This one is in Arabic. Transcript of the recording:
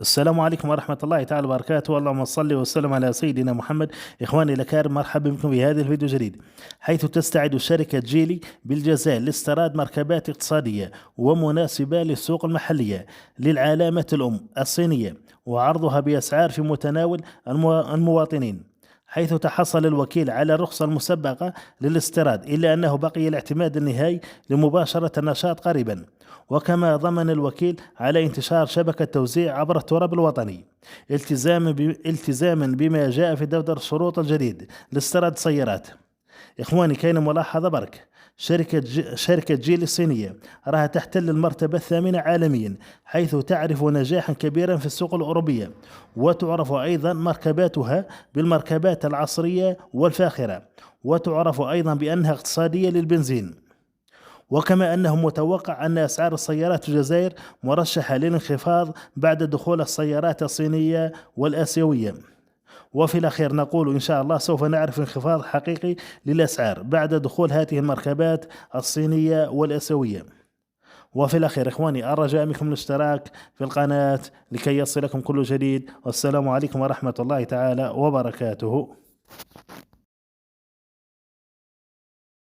السلام عليكم ورحمة الله تعالى وبركاته، اللهم صل وسلم على سيدنا محمد. إخواني الأكارم، مرحبا بكم في هذا الفيديو الجديد، حيث تستعد شركة جيلي بالجزائر لاستيراد مركبات اقتصادية ومناسبة للسوق المحلية للعلامة الأم الصينية، وعرضها بأسعار في متناول المواطنين، حيث تحصل الوكيل على الرخصة المسبقة للاستيراد، إلا أنه بقي الاعتماد النهائي لمباشرة النشاط قريبا. وكما ضمن الوكيل على انتشار شبكة توزيع عبر التراب الوطني، التزاما بما جاء في دفتر الشروط الجديد لاستيراد سيارات. إخواني، كاين ملاحظة برك، شركة جيل الصينية راها تحتل المرتبة الثامنة عالميا، حيث تعرف نجاحا كبيرا في السوق الأوروبية، وتعرف أيضا مركباتها بالمركبات العصرية والفاخرة، وتعرف أيضا بأنها اقتصادية للبنزين. وكما أنه متوقع أن أسعار السيارات في الجزائر مرشحة للانخفاض بعد دخول السيارات الصينية والآسيوية. وفي الأخير نقول إن شاء الله سوف نعرف انخفاض حقيقي للأسعار بعد دخول هذه المركبات الصينية والآسيوية. وفي الأخير إخواني، الرجاء منكم الاشتراك في القناة لكي يصلكم كل جديد، والسلام عليكم ورحمة الله تعالى وبركاته.